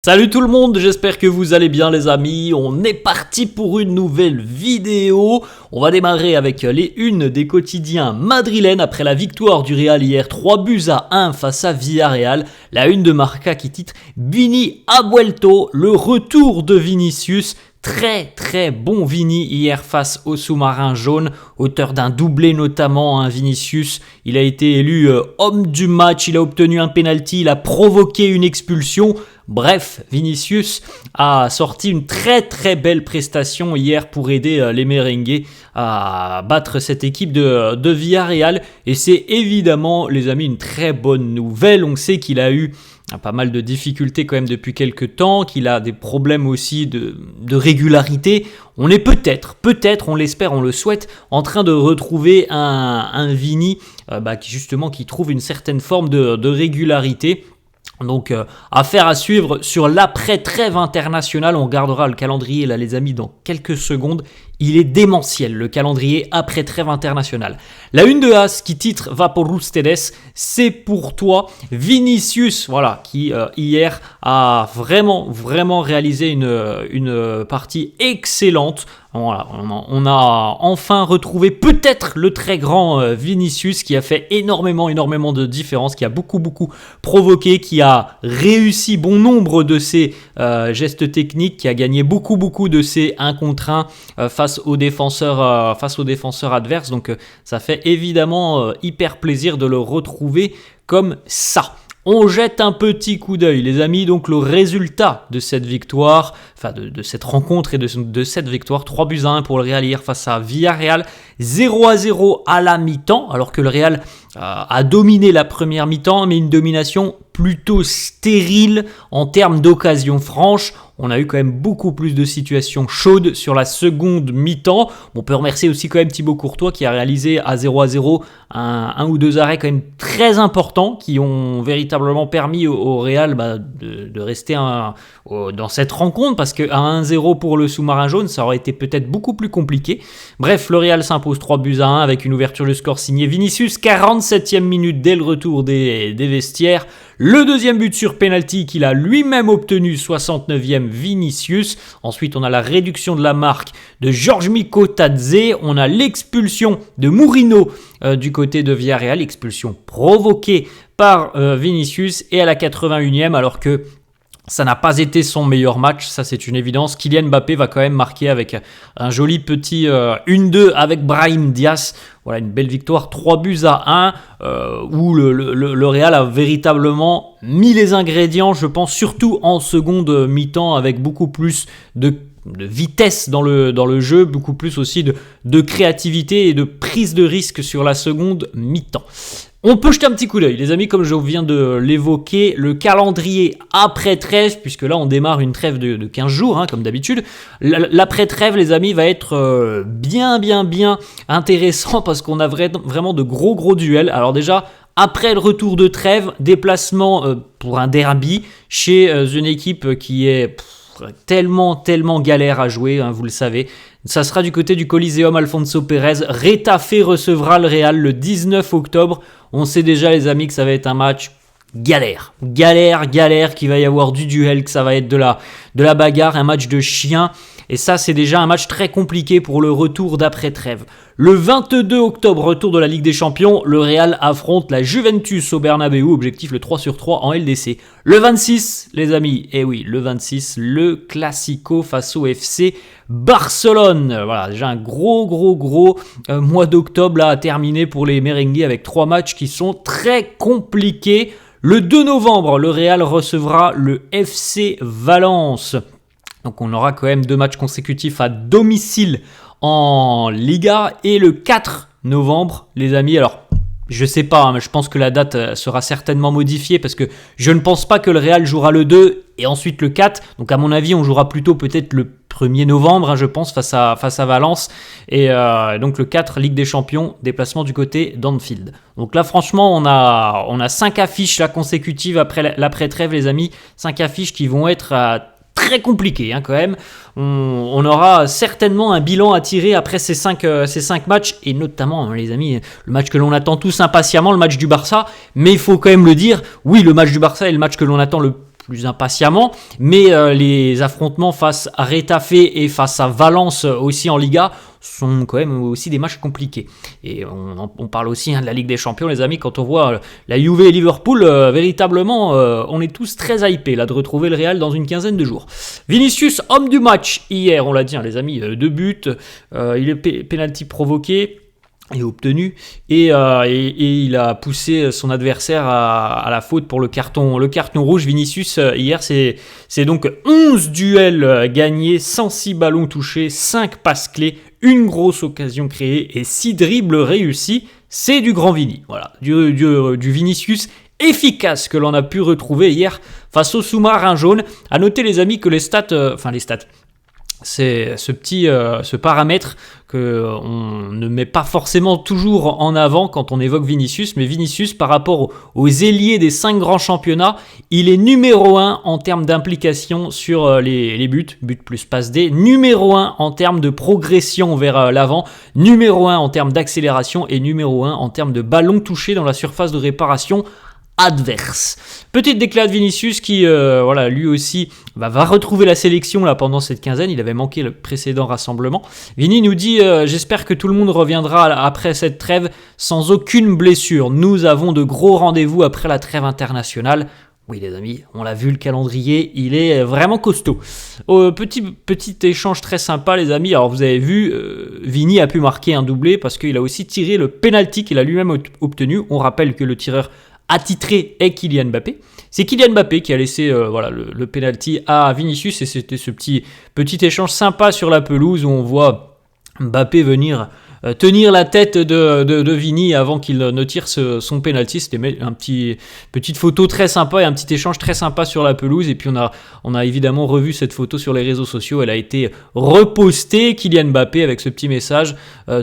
Salut tout le monde, j'espère que vous allez bien les amis, on est parti pour une nouvelle vidéo. On va démarrer avec les unes des quotidiens madrilènes après la victoire du Real hier 3-1 face à Villarreal. La une de Marca qui titre Vini ha vuelto, le retour de Vinicius. Très bon Vini hier face au sous-marin jaune, auteur d'un doublé notamment, Vinicius. Il a été élu homme du match, il a obtenu un penalty, il a provoqué une expulsion. Bref, Vinicius a sorti une très belle prestation hier pour aider les merengues à battre cette équipe de Villarreal. Et c'est évidemment, les amis, une très bonne nouvelle. On sait qu'il a eu pas mal de difficultés quand même depuis quelques temps, qu'il a des problèmes aussi de régularité. On est peut-être, on l'espère, on le souhaite, en train de retrouver un Vini qui trouve une certaine forme de régularité. Donc affaire à suivre sur l'après-trêve internationale. On regardera le calendrier là les amis dans quelques secondes. Il est démentiel le calendrier après-trêve internationale. La une de As qui titre Va por ustedes, c'est pour toi. Vinicius, voilà, qui hier a vraiment réalisé une partie excellente. Voilà, on a enfin retrouvé peut-être le très grand Vinicius qui a fait énormément de différence, qui a beaucoup provoqué, qui a réussi bon nombre de ses gestes techniques, qui a gagné beaucoup de ses 1 contre 1 face aux défenseurs adverses. Donc ça fait évidemment hyper plaisir de le retrouver comme ça. On jette un petit coup d'œil, les amis, donc le résultat de cette victoire, de cette rencontre et de cette victoire, 3-1 pour le Real hier face à Villarreal, 0-0 à la mi-temps, alors que le Real a dominé la première mi-temps, mais une domination plutôt stérile en termes d'occasions franches. On a eu quand même beaucoup plus de situations chaudes sur la seconde mi-temps. On peut remercier aussi quand même Thibaut Courtois qui a réalisé à 0-0 un ou deux arrêts quand même très importants qui ont véritablement permis au Real de rester dans cette rencontre, parce qu'à 1-0 pour le sous-marin jaune, ça aurait été peut-être beaucoup plus compliqué. Bref, le Real s'impose 3-1 avec une ouverture de score signée Vinicius, 47e minute dès le retour des vestiaires. Le deuxième but sur penalty qu'il a lui-même obtenu, 69e Vinicius. Ensuite, on a la réduction de la marque de George Mikotadze. On a l'expulsion de Mourinho du côté de Villarreal, expulsion provoquée par Vinicius. Et à la 81e, alors que ça n'a pas été son meilleur match, ça c'est une évidence, Kylian Mbappé va quand même marquer avec un joli petit 1-2 avec Brahim Diaz. Voilà, une belle victoire, 3-1, où le Real a véritablement mis les ingrédients, je pense, surtout en seconde mi-temps, avec beaucoup plus de vitesse dans le jeu, beaucoup plus aussi de créativité et de prise de risque sur la seconde mi-temps. On peut jeter un petit coup d'œil, les amis, comme je viens de l'évoquer, le calendrier après-trêve, puisque là on démarre une trêve de 15 jours, comme d'habitude. L'après-trêve, les amis, va être bien intéressant, parce qu'on a vraiment de gros duels. Alors déjà, après le retour de trêve, déplacement pour un derby chez une équipe qui est tellement galère à jouer, vous le savez. Ça sera du côté du Coliseum Alfonso Pérez. Retafe recevra le Real le 19 octobre. On sait déjà, les amis, que ça va être un match galère, qu'il va y avoir du duel, que ça va être de la bagarre, un match de chien. Et ça, c'est déjà un match très compliqué pour le retour d'après-trêve. Le 22 octobre, retour de la Ligue des Champions, le Real affronte la Juventus au Bernabéu, objectif le 3/3 en LDC. Le 26, les amis, le 26, le Classico face au FC Barcelone. Voilà, déjà un gros mois d'octobre là, à terminer pour les merengues avec 3 matchs qui sont très compliqués. Le 2 novembre, le Real recevra le FC Valence. Donc on aura quand même 2 matchs consécutifs à domicile en Liga. Et le 4 novembre, les amis, alors je sais pas, mais je pense que la date sera certainement modifiée, parce que je ne pense pas que le Real jouera le 2 et ensuite le 4. Donc à mon avis, on jouera plutôt peut-être le 1er novembre, je pense, face à Valence. Et donc le 4, Ligue des Champions, déplacement du côté d'Anfield. Donc là, franchement, on a 5 affiches là, consécutives après l'après-trêve, les amis. 5 affiches qui vont être très compliquées quand même. On aura certainement un bilan à tirer après ces 5 matchs, et notamment, les amis, le match que l'on attend tous impatiemment, le match du Barça. Mais il faut quand même le dire, oui, le match du Barça est le match que l'on attend le plus impatiemment, mais les affrontements face à Retafe et face à Valence aussi en Liga sont quand même aussi des matchs compliqués. Et on parle aussi de la Ligue des Champions, les amis, quand on voit la Juve et Liverpool, véritablement, on est tous très hypés là de retrouver le Real dans une quinzaine de jours. Vinicius, homme du match hier, on l'a dit, les amis, 2 buts, il est penalty provoqué et obtenu, et il a poussé son adversaire à la faute pour le carton rouge. Vinicius hier, c'est donc 11 duels gagnés, 106 ballons touchés, 5 passes clés, une grosse occasion créée et 6 dribbles réussis. C'est du grand Vini, voilà, du Vinicius efficace que l'on a pu retrouver hier face au sous-marin jaune. À noter, les amis, que les stats, c'est ce paramètre qu'on ne met pas forcément toujours en avant quand on évoque Vinicius, mais Vinicius, par rapport aux ailiers des 5 grands championnats, il est numéro 1 en termes d'implication sur les buts plus passe D, numéro 1 en termes de progression vers l'avant, numéro 1 en termes d'accélération et numéro 1 en termes de ballons touchés dans la surface de réparation adverse. Petite déclat de Vinicius qui lui aussi va retrouver la sélection là pendant cette quinzaine. Il avait manqué le précédent rassemblement. Vini nous dit j'espère que tout le monde reviendra après cette trêve sans aucune blessure. Nous avons de gros rendez-vous après la trêve internationale. Oui, les amis, on l'a vu, le calendrier, il est vraiment costaud. Petit échange très sympa, les amis. Alors, vous avez vu, Vini a pu marquer un doublé parce qu'il a aussi tiré le penalty qu'il a lui-même obtenu. On rappelle que le tireur attitré est Kylian Mbappé. C'est Kylian Mbappé qui a laissé le penalty à Vinicius, et c'était ce petit échange sympa sur la pelouse où on voit Mbappé venir tenir la tête de Vini avant qu'il ne tire son penalty. C'était petite photo très sympa et un petit échange très sympa sur la pelouse. Et puis on a évidemment revu cette photo sur les réseaux sociaux. Elle a été repostée, Kylian Mbappé, avec ce petit message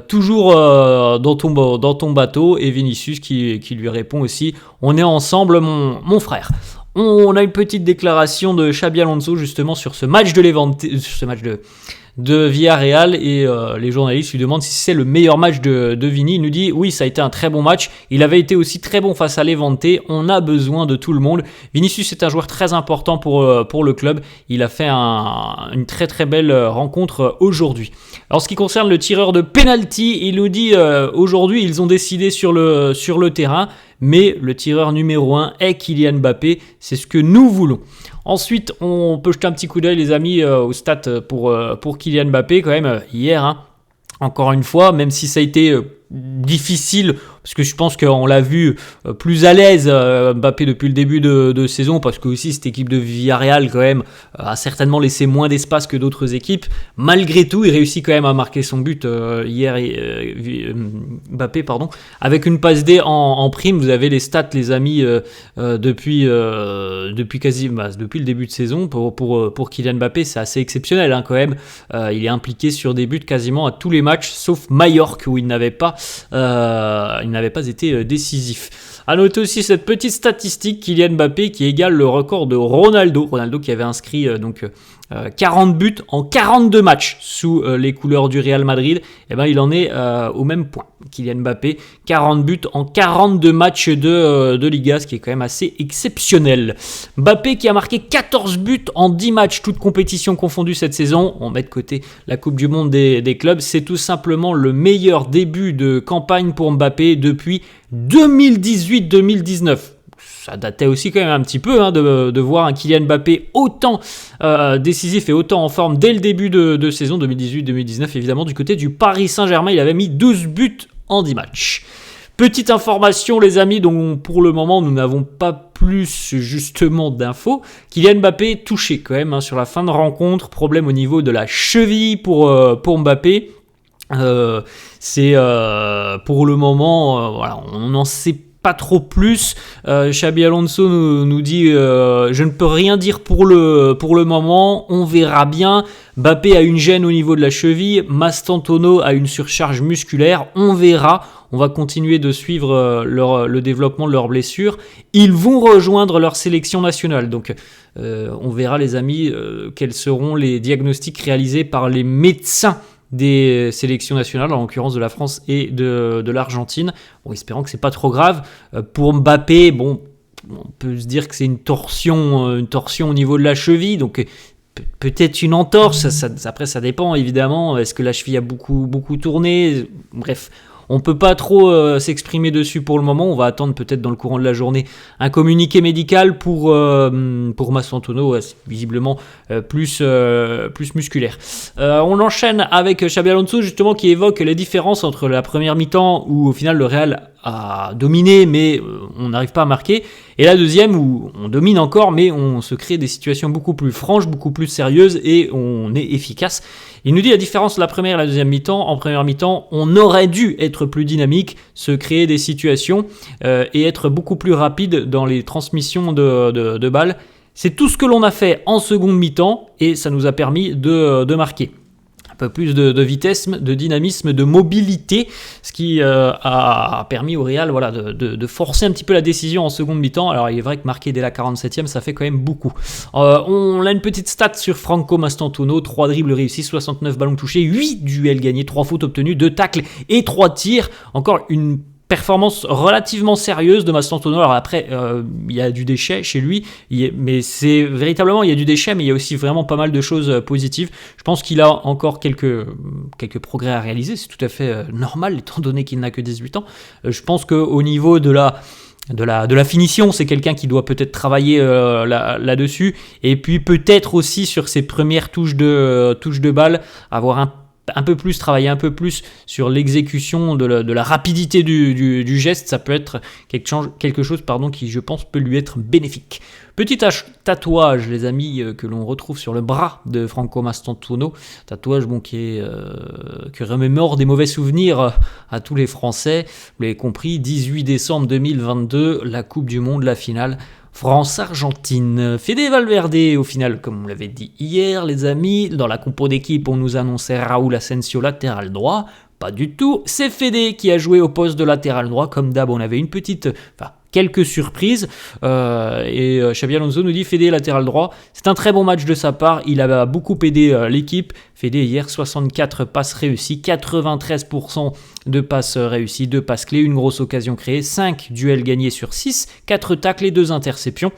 toujours dans ton bateau, et Vinicius qui lui répond aussi: on est ensemble, mon frère. On a une petite déclaration de Xabi Alonso justement sur ce match de Levante, ce match de Villarreal, et les journalistes lui demandent si c'est le meilleur match de Vini. Il nous dit oui, ça a été un très bon match, il avait été aussi très bon face à Levante, on a besoin de tout le monde. Vinicius est un joueur très important pour le club, il a fait une très très belle rencontre aujourd'hui. Alors, ce qui concerne le tireur de penalty, il nous dit aujourd'hui ils ont décidé sur le terrain, mais le tireur numéro 1 est Kylian Mbappé, c'est ce que nous voulons. Ensuite, on peut jeter un petit coup d'œil, les amis, aux stats pour Kylian Mbappé quand même hier. Encore une fois, même si ça a été difficile, parce que je pense qu'on l'a vu plus à l'aise Mbappé depuis le début de saison, parce que aussi cette équipe de Villarreal quand même a certainement laissé moins d'espace que d'autres équipes. Malgré tout, il réussit quand même à marquer son but hier, Mbappé, avec une passe D en prime. Vous avez les stats, les amis, depuis le début de saison pour Kylian Mbappé. C'est assez exceptionnel quand même. Il est impliqué sur des buts quasiment à tous les matchs, sauf Majorque où il n'avait pas été décisif. À noter aussi cette petite statistique, Kylian Mbappé qui égale le record de Ronaldo qui avait inscrit 40 buts en 42 matchs sous les couleurs du Real Madrid. Il en est au même point. Kylian Mbappé, 40 buts en 42 matchs de Liga, ce qui est quand même assez exceptionnel. Mbappé qui a marqué 14 buts en 10 matchs, toutes compétitions confondues cette saison. On met de côté la Coupe du Monde des clubs. C'est tout simplement le meilleur début de campagne pour Mbappé depuis 2018-2019. Ça datait aussi quand même un petit peu de voir un Kylian Mbappé autant décisif et autant en forme dès le début de saison 2018-2019. Évidemment, du côté du Paris Saint-Germain, il avait mis 12 buts en 10 matchs. Petite information, les amis, dont pour le moment nous n'avons pas plus justement d'infos. Kylian Mbappé touché quand même sur la fin de rencontre, problème au niveau de la cheville pour Mbappé. C'est pour le moment, on n'en sait pas trop plus. Xabi Alonso nous dit je ne peux rien dire pour le moment, on verra bien. Mbappé a une gêne au niveau de la cheville, Mastantuono a une surcharge musculaire, on verra. On va continuer de suivre le développement de leurs blessures. Ils vont rejoindre leur sélection nationale, donc on verra, les amis, quels seront les diagnostics réalisés par les médecins des sélections nationales, en l'occurrence de la France et de l'Argentine. Espérons que c'est pas trop grave. Pour Mbappé, on peut se dire que c'est une torsion au niveau de la cheville, donc peut-être une entorse, après ça dépend évidemment, est-ce que la cheville a beaucoup tourné, bref. On peut pas trop s'exprimer dessus pour le moment. On va attendre peut-être dans le courant de la journée un communiqué médical pour Mastantuono, visiblement plus musculaire. On enchaîne avec Xabi Alonso justement qui évoque les différences entre la première mi-temps où au final le Real a dominé mais on n'arrive pas à marquer, et la deuxième où on domine encore mais on se crée des situations beaucoup plus franches, beaucoup plus sérieuses et on est efficace. Il nous dit la différence de la première et la deuxième mi-temps. En première mi-temps, on aurait dû être plus dynamique, se créer des situations et être beaucoup plus rapide dans les transmissions de balles. C'est tout ce que l'on a fait en seconde mi-temps et ça nous a permis de marquer. Un peu plus de vitesse, de dynamisme, de mobilité, ce qui a permis au Real de forcer un petit peu la décision en seconde mi-temps. Alors il est vrai que marquer dès la 47e, ça fait quand même beaucoup. On a une petite stat sur Franco Mastantuono, 3 dribbles réussis, 69 ballons touchés, 8 duels gagnés, 3 fautes obtenues, 2 tacles et 3 tirs. Encore une performance relativement sérieuse de Mastantuono. Alors après, il y a du déchet chez lui, mais c'est véritablement, il y a du déchet, mais il y a aussi vraiment pas mal de choses positives. Je pense qu'il a encore quelques progrès à réaliser, c'est tout à fait normal, étant donné qu'il n'a que 18 ans. Je pense qu'au niveau de la finition, c'est quelqu'un qui doit peut-être travailler là-dessus, et puis peut-être aussi sur ses premières touches de balle, avoir travailler un peu plus sur l'exécution de la rapidité du geste. Ça peut être quelque chose qui, je pense, peut lui être bénéfique. Petit tatouage, les amis, que l'on retrouve sur le bras de Franco Mastantuono. Tatouage qui remémore des mauvais souvenirs à tous les Français. Vous l'avez compris, 18 décembre 2022, la Coupe du Monde, la finale. France-Argentine. Fede Valverde, au final, comme on l'avait dit hier, les amis, dans la compo d'équipe, on nous annonçait Raúl Asensio latéral droit. Pas du tout. C'est Fede qui a joué au poste de latéral droit. Comme d'hab, on avait quelques surprises. Et Xabi Alonso nous dit Fede latéral droit. C'est un très bon match de sa part. Il a beaucoup aidé l'équipe. Fede hier, 64 passes réussies, 93% de passes réussies, 2 passes clés, une grosse occasion créée, 5 duels gagnés sur 6, 4 tacles et 2 interceptions.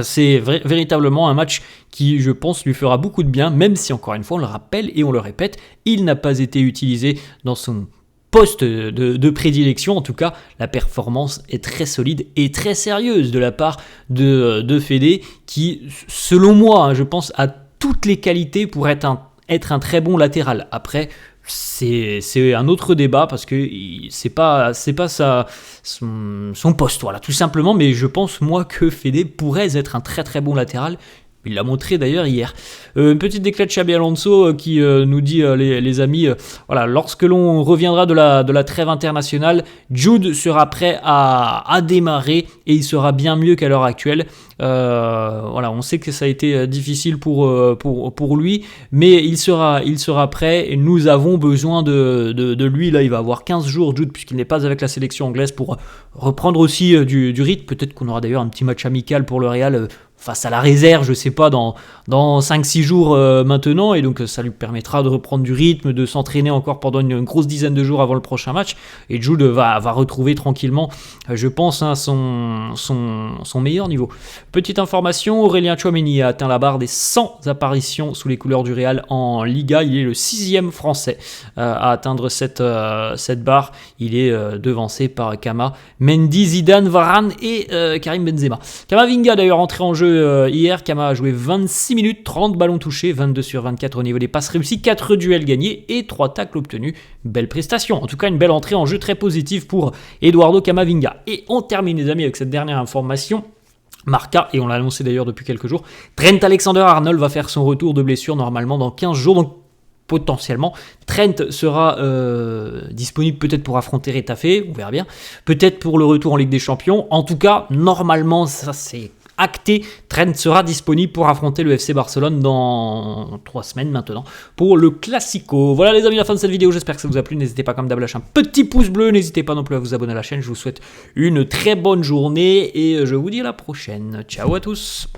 C'est véritablement un match qui, je pense, lui fera beaucoup de bien, même si, encore une fois, on le rappelle et on le répète, il n'a pas été utilisé dans son poste de prédilection. En tout cas, la performance est très solide et très sérieuse de la part de Fede, qui, selon moi, je pense, a toutes les qualités pour être un très bon latéral. Après, c'est un autre débat parce que c'est pas son poste, voilà, tout simplement. Mais je pense, moi, que Fede pourrait être un très très bon latéral. Il l'a montré d'ailleurs hier. Une petite déclat de Xabi Alonso qui nous dit, les amis, lorsque l'on reviendra de la trêve internationale, Jude sera prêt à démarrer et il sera bien mieux qu'à l'heure actuelle. On sait que ça a été difficile pour lui, mais il sera prêt et nous avons besoin de lui. Là, il va avoir 15 jours, Jude, puisqu'il n'est pas avec la sélection anglaise, pour reprendre aussi du rythme. Peut-être qu'on aura d'ailleurs un petit match amical pour le Real face à la réserve, je sais pas, dans 5-6 jours maintenant, et donc ça lui permettra de reprendre du rythme, de s'entraîner encore pendant une grosse dizaine de jours avant le prochain match, et Jude va retrouver tranquillement, je pense, son meilleur niveau. Petite information, Aurélien Tchouaméni a atteint la barre des 100 apparitions sous les couleurs du Real en Liga. Il est le 6e français à atteindre cette barre. Il est devancé par Kama, Mendy, Zidane, Varane et Karim Benzema. Camavinga d'ailleurs entré en jeu hier. Kama a joué 26 minutes, 30 ballons touchés, 22 sur 24 au niveau des passes réussies, 4 duels gagnés et 3 tacles obtenus. Belle prestation, en tout cas une belle entrée en jeu très positive pour Eduardo Camavinga. Et on termine, les amis, avec cette dernière information. Marca, et on l'a annoncé d'ailleurs depuis quelques jours, Trent Alexander-Arnold va faire son retour de blessure normalement dans 15 jours, donc potentiellement Trent sera disponible peut-être pour affronter Retafe, on verra bien, peut-être pour le retour en Ligue des Champions. En tout cas, normalement, ça c'est acté, Trent sera disponible pour affronter le FC Barcelone dans 3 semaines maintenant pour le Classico. Voilà les amis, la fin de cette vidéo, j'espère que ça vous a plu. N'hésitez pas comme d'hab à lâcher un petit pouce bleu, n'hésitez pas non plus à vous abonner à la chaîne. Je vous souhaite une très bonne journée et je vous dis à la prochaine. Ciao à tous.